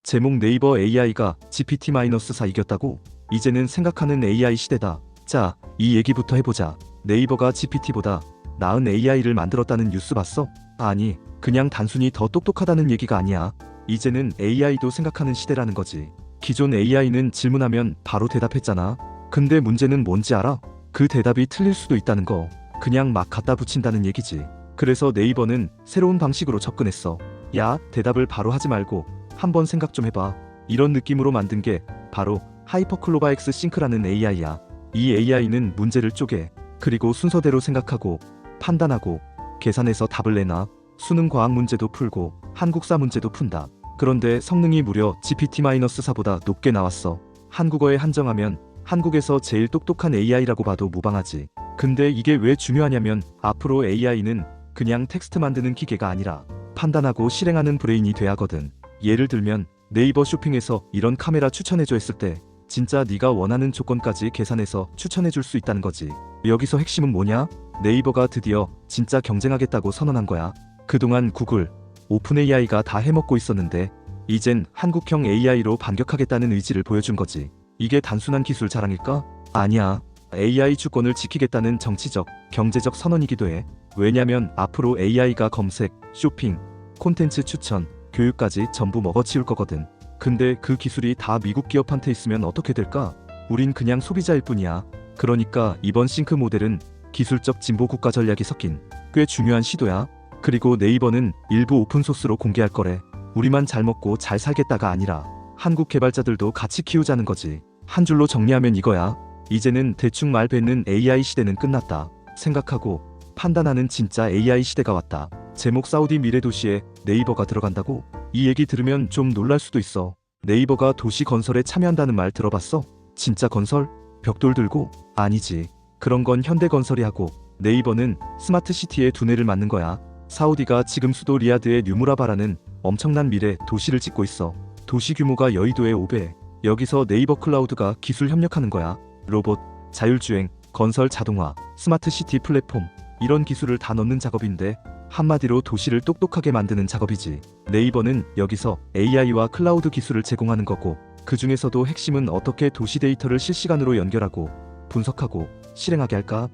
제목 네이버 AI가 GPT-4 이겼다고? 이제는 생각하는 AI 시대다. 자, 이 얘기부터 해보자. 네이버가 GPT보다 나은 AI를 만들었다는 뉴스 봤어? 아니, 그냥 단순히 더 똑똑하다는 얘기가 아니야. 이제는 AI도 생각하는 시대라는 거지. 기존 AI는 질문하면 바로 대답했잖아. 근데 문제는 뭔지 알아? 그 대답이 틀릴 수도 있다는 거. 그냥 막 갖다 붙인다는 얘기지. 그래서 네이버는 새로운 방식으로 접근했어. 야, 대답을 바로 하지 말고 한번 생각 좀 해봐. 이런 느낌으로 만든 게 바로 하이퍼클로바 X 싱크라는 AI야. 이 AI는 문제를 쪼개, 그리고 순서대로 생각하고 판단하고 계산해서 답을 내놔. 수능 과학 문제도 풀고 한국사 문제도 푼다. 그런데 성능이 무려 GPT-4보다 높게 나왔어. 한국어에 한정하면 한국에서 제일 똑똑한 AI라고 봐도 무방하지. 근데 이게 왜 중요하냐면 앞으로 AI는 그냥 텍스트 만드는 기계가 아니라 판단하고 실행하는 브레인이 돼야 하거든. 예를 들면 네이버 쇼핑에서 이런 카메라 추천해줘 했을 때 진짜 네가 원하는 조건까지 계산해서 추천해줄 수 있다는 거지. 여기서 핵심은 뭐냐? 네이버가 드디어 진짜 경쟁하겠다고 선언한 거야. 그동안 구글, 오픈AI가 다 해먹고 있었는데 이젠 한국형 AI로 반격하겠다는 의지를 보여준 거지. 이게 단순한 기술 자랑일까? 아니야. AI 주권을 지키겠다는 정치적, 경제적 선언이기도 해. 왜냐면 앞으로 AI가 검색, 쇼핑, 콘텐츠 추천, 교육까지 전부 먹어치울 거거든. 근데 그 기술이 다 미국 기업한테 있으면 어떻게 될까? 우린 그냥 소비자일 뿐이야. 그러니까 이번 싱크 모델은 기술적 진보 국가 전략이 섞인 꽤 중요한 시도야. 그리고 네이버는 일부 오픈소스로 공개할 거래. 우리만 잘 먹고 잘 살겠다가 아니라 한국 개발자들도 같이 키우자는 거지. 한 줄로 정리하면 이거야. 이제는 대충 말 뱉는 AI 시대는 끝났다. 생각하고 판단하는 진짜 AI 시대가 왔다. 제목 사우디 미래 도시에 네이버가 들어간다고? 이 얘기 들으면 좀 놀랄 수도 있어. 네이버가 도시 건설에 참여한다는 말 들어봤어? 진짜 건설? 벽돌 들고? 아니지. 그런 건 현대건설이 하고 네이버는 스마트 시티의 두뇌를 맡는 거야. 사우디가 지금 수도 리야드의 뉴무라바라는 엄청난 미래 도시를 짓고 있어. 도시 규모가 여의도의 5배. 여기서 네이버 클라우드가 기술 협력하는 거야. 로봇, 자율주행, 건설 자동화, 스마트 시티 플랫폼, 이런 기술을 다 넣는 작업인데 한마디로 도시를 똑똑하게 만드는 작업이지. 네이버는 여기서 AI와 클라우드 기술을 제공하는 거고 그 중에서도 핵심은 어떻게 도시 데이터를 실시간으로 연결하고 분석하고 실행하게 할까?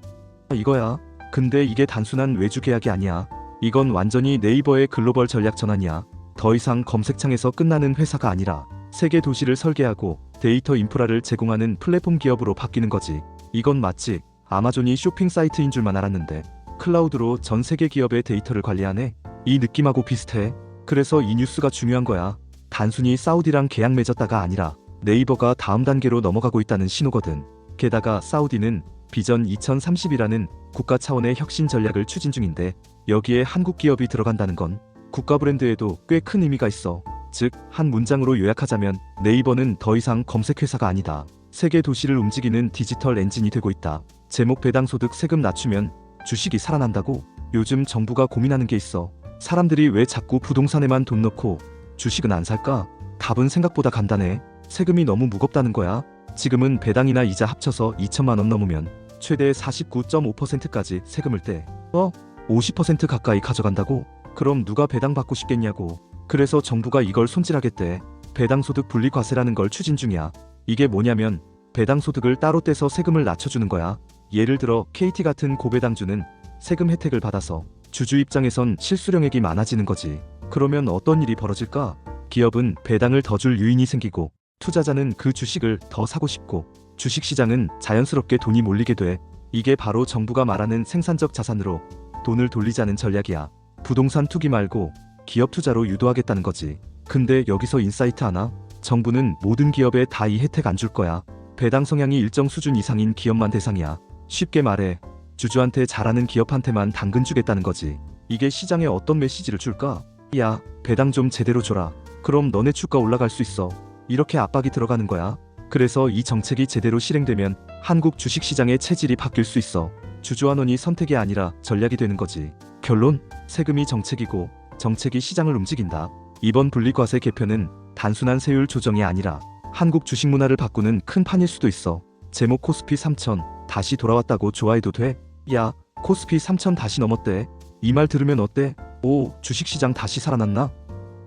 이거야. 근데 이게 단순한 외주 계약이 아니야. 이건 완전히 네이버의 글로벌 전략 전환이야. 더 이상 검색창에서 끝나는 회사가 아니라 세계 도시를 설계하고 데이터 인프라를 제공하는 플랫폼 기업으로 바뀌는 거지. 이건 마치 아마존이 쇼핑 사이트인 줄만 알았는데 클라우드로 전 세계 기업의 데이터를 관리하네. 이 느낌하고 비슷해. 그래서 이 뉴스가 중요한 거야. 단순히 사우디랑 계약 맺었다가 아니라 네이버가 다음 단계로 넘어가고 있다는 신호거든. 게다가 사우디는 비전 2030이라는 국가 차원의 혁신 전략을 추진 중인데 여기에 한국 기업이 들어간다는 건 국가 브랜드에도 꽤 큰 의미가 있어. 즉, 한 문장으로 요약하자면 네이버는 더 이상 검색회사가 아니다. 세계 도시를 움직이는 디지털 엔진이 되고 있다. 제목 배당소득 세금 낮추면 주식이 살아난다고? 요즘 정부가 고민하는 게 있어. 사람들이 왜 자꾸 부동산에만 돈 넣고 주식은 안 살까? 답은 생각보다 간단해. 세금이 너무 무겁다는 거야. 지금은 배당이나 이자 합쳐서 2천만 원 넘으면 최대 49.5%까지 세금을 떼. 50% 가까이 가져간다고? 그럼 누가 배당 받고 싶겠냐고. 그래서 정부가 이걸 손질하겠대. 배당소득 분리과세라는 걸 추진 중이야. 이게 뭐냐면 배당소득을 따로 떼서 세금을 낮춰주는 거야. 예를 들어 KT 같은 고배당주는 세금 혜택을 받아서 주주 입장에선 실수령액이 많아지는 거지. 그러면 어떤 일이 벌어질까? 기업은 배당을 더 줄 유인이 생기고 투자자는 그 주식을 더 사고 싶고 주식시장은 자연스럽게 돈이 몰리게 돼. 이게 바로 정부가 말하는 생산적 자산으로 돈을 돌리자는 전략이야. 부동산 투기 말고 기업 투자로 유도하겠다는 거지. 근데 여기서 인사이트 하나? 정부는 모든 기업에 다 이 혜택 안 줄 거야. 배당 성향이 일정 수준 이상인 기업만 대상이야. 쉽게 말해 주주한테 잘하는 기업한테만 당근 주겠다는 거지. 이게 시장에 어떤 메시지를 줄까? 야, 배당 좀 제대로 줘라. 그럼 너네 주가 올라갈 수 있어. 이렇게 압박이 들어가는 거야. 그래서 이 정책이 제대로 실행되면 한국 주식시장의 체질이 바뀔 수 있어. 주주환원이 선택이 아니라 전략이 되는 거지. 결론? 세금이 정책이고 정책이 시장을 움직인다. 이번 분리과세 개편은 단순한 세율 조정이 아니라 한국 주식 문화를 바꾸는 큰 판일 수도 있어. 제목 코스피 3000 다시 돌아왔다고 좋아해도 돼? 야, 코스피 3000 다시 넘었대. 이 말 들으면 어때? 오, 주식시장 다시 살아났나?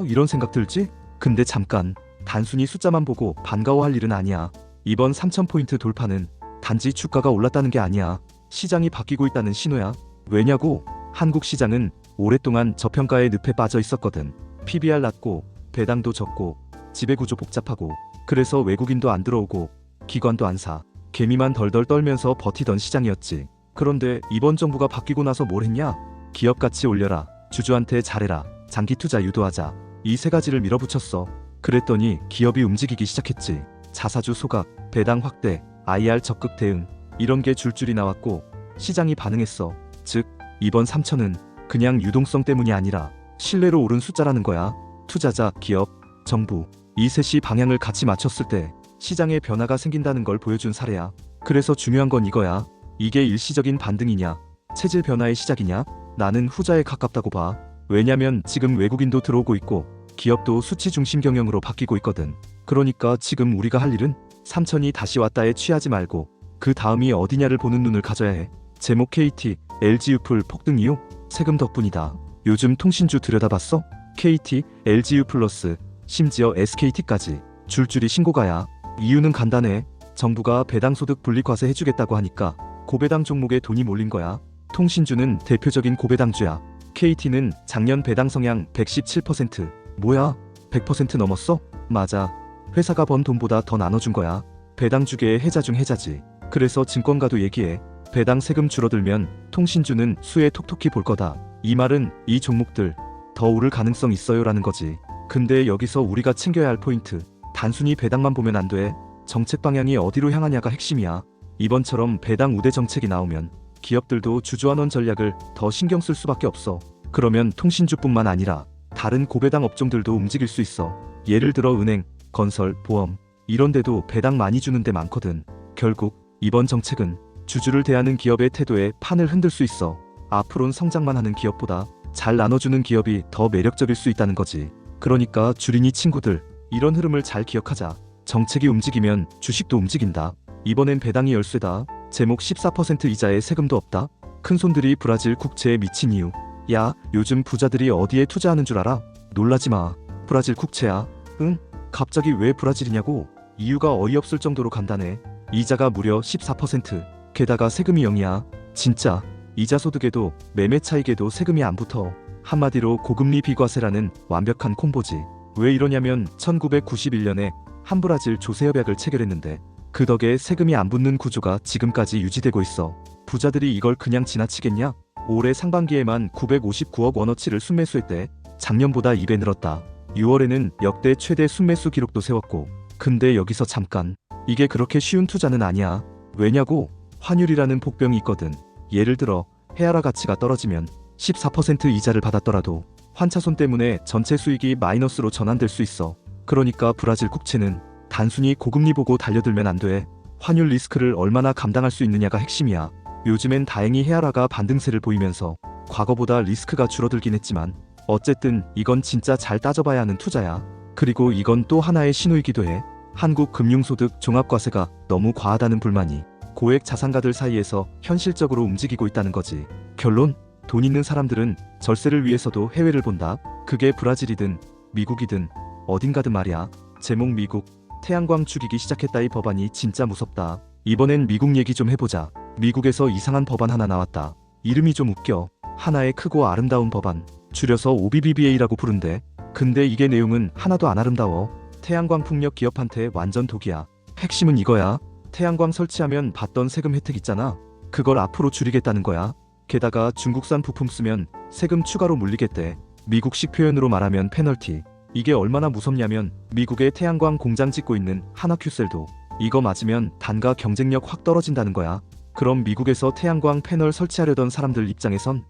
이런 생각 들지? 근데 잠깐, 단순히 숫자만 보고 반가워할 일은 아니야. 이번 3,000포인트 돌파는 단지 주가가 올랐다는 게 아니야. 시장이 바뀌고 있다는 신호야. 왜냐고? 한국 시장은 오랫동안 저평가의 늪에 빠져 있었거든. PBR 낮고 배당도 적고 지배구조 복잡하고, 그래서 외국인도 안 들어오고 기관도 안 사. 개미만 덜덜 떨면서 버티던 시장이었지. 그런데 이번 정부가 바뀌고 나서 뭘 했냐? 기업 가치 올려라, 주주한테 잘해라, 장기 투자 유도하자, 이 세 가지를 밀어붙였어. 그랬더니 기업이 움직이기 시작했지. 자사주 소각, 배당 확대, IR 적극 대응, 이런 게 줄줄이 나왔고 시장이 반응했어. 즉 이번 3천은 그냥 유동성 때문이 아니라 신뢰로 오른 숫자라는 거야. 투자자, 기업, 정부, 이 셋이 방향을 같이 맞췄을 때 시장에 변화가 생긴다는 걸 보여준 사례야. 그래서 중요한 건 이거야. 이게 일시적인 반등이냐, 체질 변화의 시작이냐? 나는 후자에 가깝다고 봐. 왜냐면 지금 외국인도 들어오고 있고 기업도 수치 중심 경영으로 바뀌고 있거든. 그러니까 지금 우리가 할 일은 3천이 다시 왔다에 취하지 말고 그 다음이 어디냐를 보는 눈을 가져야 해. 제목 KT, LG유플 폭등 이유? 세금 덕분이다. 요즘 통신주 들여다봤어? KT, LG유 플러스, 심지어 SKT까지 줄줄이 신고가야. 이유는 간단해. 정부가 배당소득 분리과세 해주겠다고 하니까 고배당 종목에 돈이 몰린 거야. 통신주는 대표적인 고배당주야. KT는 작년 배당 성향 117%. 뭐야? 100% 넘었어? 맞아. 회사가 번 돈보다 더 나눠준 거야. 배당 주계의 해자 중 해자지. 그래서 증권가도 얘기해. 배당 세금 줄어들면 통신주는 수에 톡톡히 볼 거다. 이 말은 이 종목들 더 오를 가능성 있어요 라는 거지. 근데 여기서 우리가 챙겨야 할 포인트, 단순히 배당만 보면 안 돼. 정책 방향이 어디로 향하냐가 핵심이야. 이번처럼 배당 우대 정책이 나오면 기업들도 주주환원 전략을 더 신경 쓸 수밖에 없어. 그러면 통신주뿐만 아니라 다른 고배당 업종들도 움직일 수 있어. 예를 들어 은행, 건설, 보험, 이런 데도 배당 많이 주는 데 많거든. 결국 이번 정책은 주주를 대하는 기업의 태도에 판을 흔들 수 있어. 앞으론 성장만 하는 기업보다 잘 나눠주는 기업이 더 매력적일 수 있다는 거지. 그러니까 주린이 친구들, 이런 흐름을 잘 기억하자. 정책이 움직이면 주식도 움직인다. 이번엔 배당이 열쇠다. 제목 14% 이자에 세금도 없다. 큰손들이 브라질 국채에 미친 이유. 야, 요즘 부자들이 어디에 투자하는 줄 알아? 놀라지 마. 브라질 국채야. 응? 갑자기 왜 브라질이냐고? 이유가 어이없을 정도로 간단해. 이자가 무려 14%. 게다가 세금이 0이야. 진짜 이자 소득에도 매매 차익에도 세금이 안 붙어. 한마디로 고금리 비과세라는 완벽한 콤보지. 왜 이러냐면 1991년에 한브라질 조세협약을 체결했는데 그 덕에 세금이 안 붙는 구조가 지금까지 유지되고 있어. 부자들이 이걸 그냥 지나치겠냐? 올해 상반기에만 959억 원어치를 순매수했대. 작년보다 2배 늘었다. 6월에는 역대 최대 순매수 기록도 세웠고. 근데 여기서 잠깐, 이게 그렇게 쉬운 투자는 아니야. 왜냐고? 환율이라는 복병이 있거든. 예를 들어 헤아라 가치가 떨어지면 14% 이자를 받았더라도 환차손 때문에 전체 수익이 마이너스로 전환될 수 있어. 그러니까 브라질 국채는 단순히 고금리 보고 달려들면 안 돼. 환율 리스크를 얼마나 감당할 수 있느냐가 핵심이야. 요즘엔 다행히 헤아라가 반등세를 보이면서 과거보다 리스크가 줄어들긴 했지만 어쨌든 이건 진짜 잘 따져봐야 하는 투자야. 그리고 이건 또 하나의 신호이기도 해. 한국 금융소득 종합과세가 너무 과하다는 불만이 고액 자산가들 사이에서 현실적으로 움직이고 있다는 거지. 결론? 돈 있는 사람들은 절세를 위해서도 해외를 본다. 그게 브라질이든 미국이든 어딘가든 말이야. 제목 미국, 태양광 죽이기 시작했다. 이 법안이 진짜 무섭다. 이번엔 미국 얘기 좀 해보자. 미국에서 이상한 법안 하나 나왔다. 이름이 좀 웃겨. 하나의 크고 아름다운 법안, 줄여서 OBBBA라고 부른대. 근데 이게 내용은 하나도 안 아름다워. 태양광 풍력 기업한테 완전 독이야. 핵심은 이거야. 태양광 설치하면 받던 세금 혜택 있잖아. 그걸 앞으로 줄이겠다는 거야. 게다가 중국산 부품 쓰면 세금 추가로 물리겠대. 미국식 표현으로 말하면 페널티. 이게 얼마나 무섭냐면 미국에 태양광 공장 짓고 있는 하나큐셀도 이거 맞으면 단가 경쟁력 확 떨어진다는 거야. 그럼 미국에서 태양광 패널 설치하려던 사람들 입장에선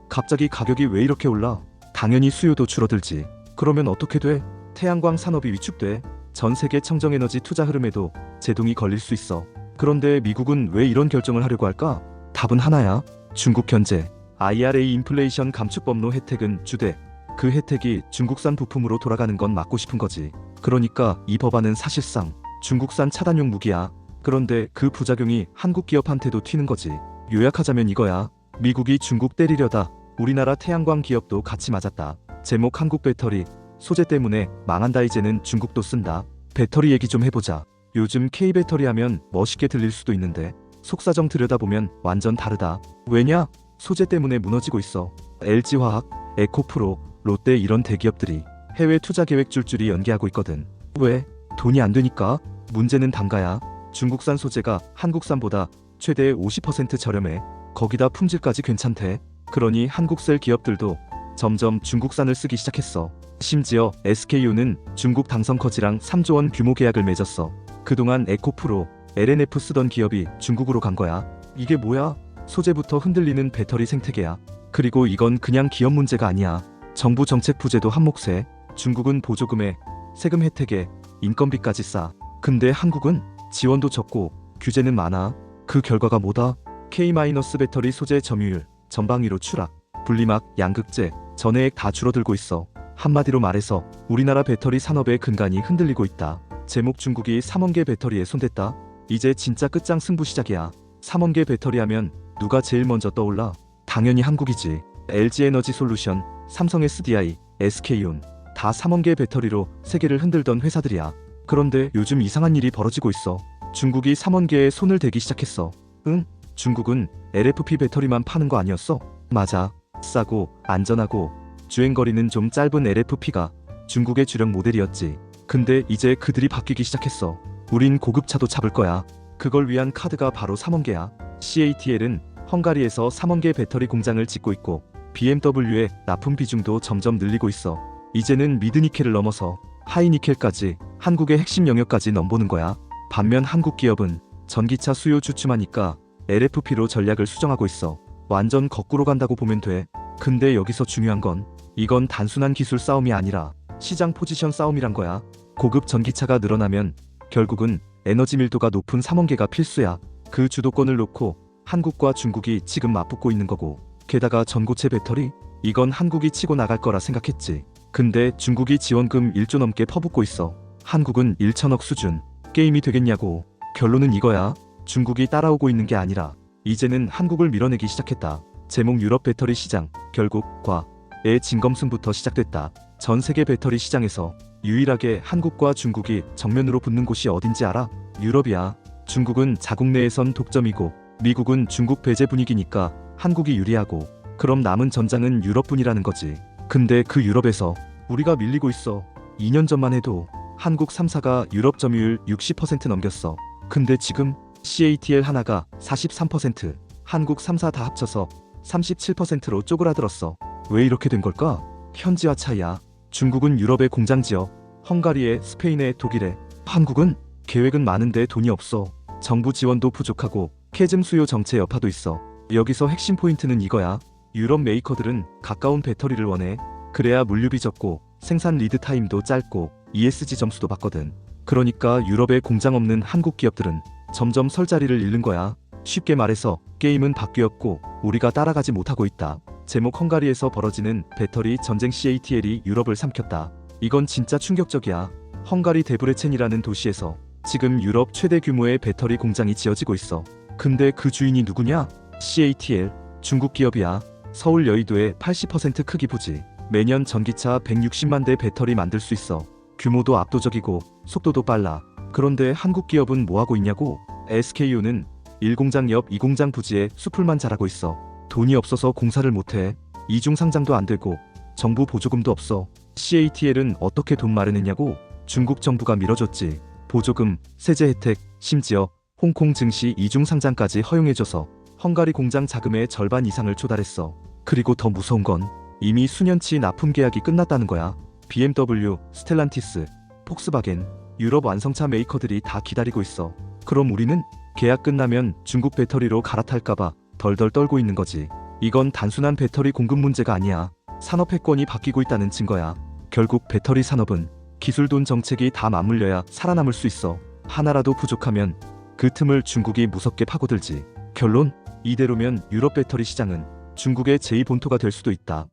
갑자기 가격이 왜 이렇게 올라? 당연히 수요도 줄어들지. 그러면 어떻게 돼? 태양광 산업이 위축돼. 전 세계 청정에너지 투자 흐름에도 제동이 걸릴 수 있어. 그런데 미국은 왜 이런 결정을 하려고 할까? 답은 하나야. 중국 견제. IRA 인플레이션 감축법로 혜택은 주되 그 혜택이 중국산 부품으로 돌아가는 건 막고 싶은 거지. 그러니까 이 법안은 사실상 중국산 차단용 무기야. 그런데 그 부작용이 한국 기업한테도 튀는 거지. 요약하자면 이거야. 미국이 중국 때리려다 우리나라 태양광 기업도 같이 맞았다. 제목 한국 배터리, 소재 때문에 망한다. 이제는 중국도 쓴다. 배터리 얘기 좀 해보자. 요즘 K배터리 하면 멋있게 들릴 수도 있는데 속사정 들여다보면 완전 다르다. 왜냐? 소재 때문에 무너지고 있어. LG화학, 에코프로, 롯데 이런 대기업들이 해외 투자 계획 줄줄이 연기하고 있거든. 왜? 돈이 안 되니까. 문제는 단가야. 중국산 소재가 한국산보다 최대 50% 저렴해. 거기다 품질까지 괜찮대. 그러니 한국셀 기업들도 점점 중국산을 쓰기 시작했어. 심지어 SKU는 중국 당성커지랑 3조 원 규모 계약을 맺었어. 그동안 에코프로, LNF 쓰던 기업이 중국으로 간 거야. 이게 뭐야? 소재부터 흔들리는 배터리 생태계야. 그리고 이건 그냥 기업 문제가 아니야. 정부 정책 부재도 한몫해. 중국은 보조금에, 세금 혜택에, 인건비까지 싸. 근데 한국은 지원도 적고 규제는 많아. 그 결과가 뭐다? K- 배터리 소재 점유율 전방위로 추락. 분리막, 양극재, 전해액 다 줄어들고 있어. 한마디로 말해서 우리나라 배터리 산업의 근간이 흔들리고 있다. 제목 중국이 3원계 배터리에 손댔다. 이제 진짜 끝장 승부 시작이야. 3원계 배터리 하면 누가 제일 먼저 떠올라? 당연히 한국이지. LG에너지솔루션, 삼성 SDI, SK온 다 3원계 배터리로 세계를 흔들던 회사들이야. 그런데 요즘 이상한 일이 벌어지고 있어. 중국이 3원계에 손을 대기 시작했어. 응? 중국은 LFP 배터리만 파는 거 아니었어? 맞아. 싸고 안전하고 주행거리는 좀 짧은 LFP가 중국의 주력 모델이었지. 근데 이제 그들이 바뀌기 시작했어. 우린 고급차도 잡을 거야. 그걸 위한 카드가 바로 3원계야. CATL은 헝가리에서 3원계 배터리 공장을 짓고 있고 BMW의 납품 비중도 점점 늘리고 있어. 이제는 미드니켈을 넘어서 하이니켈까지 한국의 핵심 영역까지 넘보는 거야. 반면 한국 기업은 전기차 수요 주춤하니까 LFP로 전략을 수정하고 있어. 완전 거꾸로 간다고 보면 돼. 근데 여기서 중요한 건 이건 단순한 기술 싸움이 아니라 시장 포지션 싸움이란 거야. 고급 전기차가 늘어나면 결국은 에너지 밀도가 높은 3원계가 필수야. 그 주도권을 놓고 한국과 중국이 지금 맞붙고 있는 거고, 게다가 전고체 배터리? 이건 한국이 치고 나갈 거라 생각했지. 근데 중국이 지원금 1조 넘게 퍼붓고 있어. 한국은 1천억 수준. 게임이 되겠냐고. 결론은 이거야. 중국이 따라오고 있는 게 아니라 이제는 한국을 밀어내기 시작했다. 제목 유럽 배터리 시장, 결국 과의 진검승부터 시작됐다. 전 세계 배터리 시장에서 유일하게 한국과 중국이 정면으로 붙는 곳이 어딘지 알아? 유럽이야. 중국은 자국 내에선 독점이고 미국은 중국 배제 분위기니까 한국이 유리하고, 그럼 남은 전장은 유럽뿐이라는 거지. 근데 그 유럽에서 우리가 밀리고 있어. 2년 전만 해도 한국 3사가 유럽 점유율 60% 넘겼어. 근데 지금 CATL 하나가 43%, 한국 3사 다 합쳐서 37%로 쪼그라들었어. 왜 이렇게 된 걸까? 현지화 차이야. 중국은 유럽에 공장 지어, 헝가리에, 스페인에, 독일에. 한국은 계획은 많은데 돈이 없어. 정부 지원도 부족하고 캐즘 수요 정체 여파도 있어. 여기서 핵심 포인트는 이거야. 유럽 메이커들은 가까운 배터리를 원해. 그래야 물류비 적고 생산 리드 타임도 짧고 ESG 점수도 받거든. 그러니까 유럽에 공장 없는 한국 기업들은 점점 설 자리를 잃는 거야. 쉽게 말해서 게임은 바뀌었고 우리가 따라가지 못하고 있다. 제목 헝가리에서 벌어지는 배터리 전쟁. CATL이 유럽을 삼켰다. 이건 진짜 충격적이야. 헝가리 데브레첸이라는 도시에서 지금 유럽 최대 규모의 배터리 공장이 지어지고 있어. 근데 그 주인이 누구냐? CATL, 중국 기업이야. 서울 여의도의 80% 크기 부지. 매년 전기차 160만 대 배터리 만들 수 있어. 규모도 압도적이고 속도도 빨라. 그런데 한국 기업은 뭐하고 있냐고? SKU는 1공장 옆 2공장 부지에 숲을만 자라고 있어. 돈이 없어서 공사를 못해. 이중 상장도 안 되고 정부 보조금도 없어. CATL은 어떻게 돈 마련했냐고? 중국 정부가 밀어줬지. 보조금, 세제 혜택, 심지어 홍콩 증시 이중 상장까지 허용해줘서 헝가리 공장 자금의 절반 이상을 조달했어. 그리고 더 무서운 건 이미 수년치 납품 계약이 끝났다는 거야. BMW, 스텔란티스, 폭스바겐, 유럽 완성차 메이커들이 다 기다리고 있어. 그럼 우리는 계약 끝나면 중국 배터리로 갈아탈까봐 덜덜 떨고 있는 거지. 이건 단순한 배터리 공급 문제가 아니야. 산업 패권이 바뀌고 있다는 증거야. 결국 배터리 산업은 기술 돈 정책이 다 맞물려야 살아남을 수 있어. 하나라도 부족하면 그 틈을 중국이 무섭게 파고들지. 결론? 이대로면 유럽 배터리 시장은 중국의 제2본토가 될 수도 있다.